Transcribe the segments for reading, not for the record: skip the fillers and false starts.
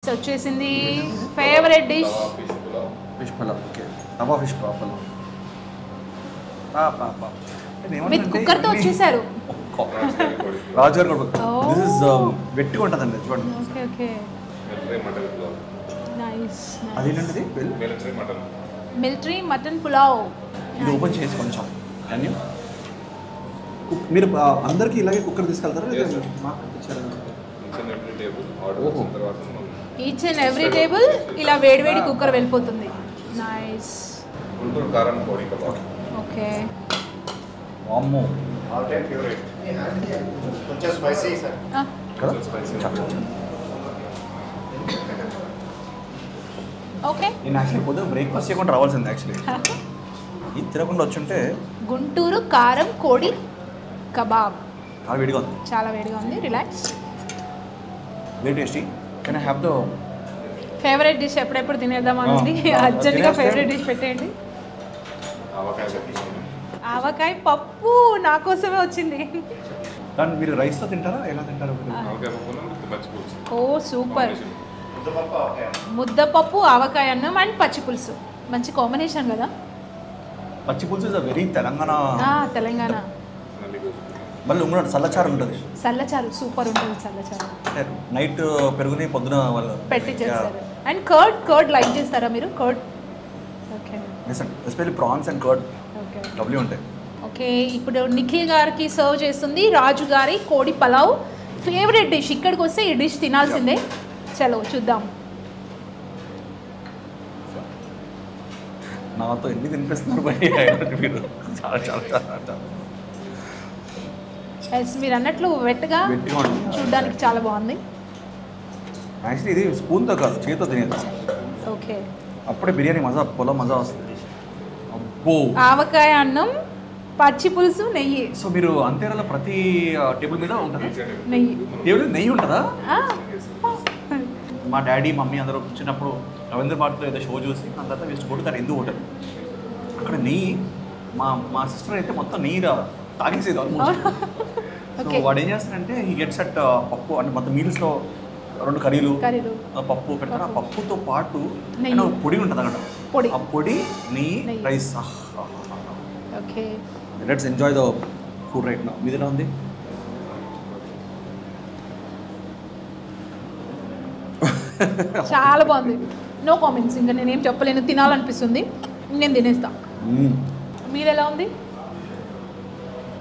వచ్చేసింది favourite dish fish pulao. Okay, tawa fish pulao. With cooker తో వచ్చేసారు. రాజుగారు దిస్ ఇస్ వెట్టిగా ఉంటుందండి చూడండి. Okay okay nice. అదేంటండి మిలిటరీ మటన్ పులావ్. ఇది ఓపెన్ చేసి కొంచెం కానీ మీరు అందరికీ ఇలాగే కుక్కర్ తీసుకెళ్తారా? ఈచ్ అండ్ ఎవ్రీ టేబుల్ ఇలా వేడివేడి కుక్కర్ వెళ్ళిపోతుంది. నైస్. ఓకే అమ్మో కొంచెం స్పైసీ సార్. ఓకే నేను యాక్చువల్లీ పొద్దున బ్రేక్ఫాస్ట్ చేయకుండా రావాల్సింది. యాక్చువల్లీ ఇది తినకుండా వచ్చుంటే. గుంటూరు కారం కోడి కబాబ్. చాలా వేడిగా ఉంది. చాలా వేడిగా ఉంది. Relax. Very tasty. Can I have the favourite dish ఎప్పుడెప్పుడు తినేద్దామని అర్జెంట్గా ఫేవరెట్ డిష్ పెట్టేయండి. ఆవకాయ పప్పు నా కోసమే వచ్చింది. దాన్ని మీరు రైస్తో తింటారా? ఎలా తింటారు? ఓ సూపర్. ముద్దపప్పు ఆవకాయ అన్నం అండ్ పచ్చి పులుసు. మంచి కాంబినేషన్ కదా. పచ్చి పులుసు ఇస్ వెరీ తెలంగాణ. తెలంగాణ. మళ్ళీ ఇంకోటి సల్లచారు ఉంటుంది. సల్లచారు సూపర్ ఉంటుంది. సల్లచారు నైట్ పెరుగుని పొద్దున వాళ్ళు పెట్టి చేస్తారు. అండ్ కర్డ్ లైక్ చేస్తారా మీరు? Curd. Okay especially prawns and curd okay lovely ఉంటాయి. ఓకే ఇప్పుడు నిఖిల్ గారికి సర్వ్ చేస్తుంది రాజు గారి కోడి పలావ్. Favourite dish. ఇక్కడికి వస్తే ఈ డిష్ తినాల్సిందే. చలో చూద్దాం. నాతో ఎన్ని తినిపిస్తున్నారు మీరు? చాలా చాలా చాలా ఎస్ మీరు అన్నట్లు వెట్గా చూడడానికి చాలా బాగుంది. యాక్చువల్లీ ఇది స్పూన్తో కాదు, చేతితో తినేది. ఓకే అప్పుడే బిర్యానీ మజా, పొలం మజా వస్తుంది. అబ్బో. ఆవకాయ అన్నం, పచ్చి పులుసు, నెయ్యి. సో మీరు అంతేరాలో ప్రతి టేబుల్ మీద ఉంటుందా? నెయ్యి. టేబుల్ నెయ్యి ఉంటుందా? మా డాడీ మమ్మీ అందరూ చిన్నప్పుడు రవీంద్ర భారతిలో ఏదో షో చూసి దాని తర్వాత వేస్ట్ కొట్టు దాని ఎందుకు హోటల్ అక్కడ నెయ్యి. మా సిస్టర్ అయితే మొత్తం నెయ్యి తాగేసేది ఆల్మోస్ట్. సో వాడు ఏం చేస్తాడంటే ఈ గెట్స్ అట్ పప్పు అంటే మొత్తం మీల్స్లో 2 కర్రీలు పప్పు పెడతారు. ఆ పప్పుతో పాటు పొడి ఉంటుంది అక్కడ. ఆ పొడి నెయ్యి rice. Okay let's enjoy the food right now. మీది ఎలా ఉంది? చాలా బాగుంది. No comments. ఇంకా నేనేం చెప్పలేను. తినాలనిపిస్తుంది. నేను తినేస్తా. మీరు ఎలా ఉంది?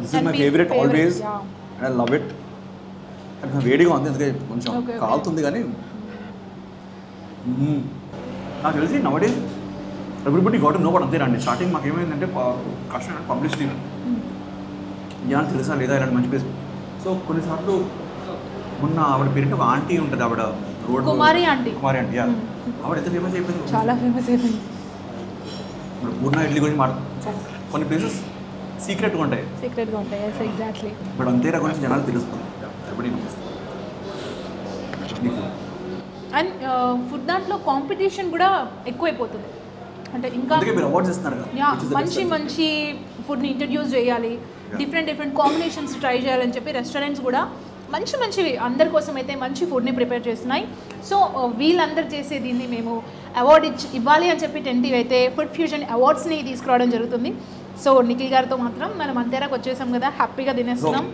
This is my favourite always and I love it. అది వేడిగా ఉంది అందుకే కొంచెం కాలుతుంది కానీ నాకు తెలిసి nowadays everybody got to know what అంతేనండి. స్టార్టింగ్ మాకు ఏమైందంటే కష్టం పబ్లిసిటీ ఏమని తెలుసా లేదా ఇలాంటి మంచి ప్లేస్. సో కొన్నిసార్లు మొన్న ఆవిడ పేరు ఒక ఆంటీ ఉంటుంది. ఆవిడ రోడ్ కుమారి ఆంటీ. ఆవిడ ఎంత ఫేమస్ అయిపోయింది. చాలా ఫేమస్ అయిపోయింది. ఇప్పుడు పూర్ణ ఇడ్లీ గురించి కొన్ని ప్లేసెస్ సీక్రెట్గా ఉంటాయి. ఎగ్జాక్ట్లీ. బట్ అంతేరా గురించి జనాలు తెలుస్తుంది. అండ్ ఫుడ్ దాంట్లో కాంపిటీషన్ కూడా ఎక్కువైపోతుంది. అంటే ఇంకా మంచి మంచి ఫుడ్ని ఇంట్రడ్యూస్ చేయాలి. డిఫరెంట్ కాంబినేషన్స్ ట్రై చేయాలని చెప్పి రెస్టారెంట్స్ కూడా మంచివి అందరి కోసం అయితే మంచి ఫుడ్ని ప్రిపేర్ చేస్తున్నాయి. సో వీళ్ళందరూ చేసే దీన్ని మేము అవార్డ్ ఇవ్వాలి అని చెప్పి టెంటివ్ అయితే ఫుడ్ ఫ్యూజన్ అవార్డ్స్ని తీసుకురావడం జరుగుతుంది. సో నిఖిల్ గారితో మాత్రం మనం అంతేరాకు వచ్చేసాం కదా, హ్యాపీగా తినేస్తున్నాం.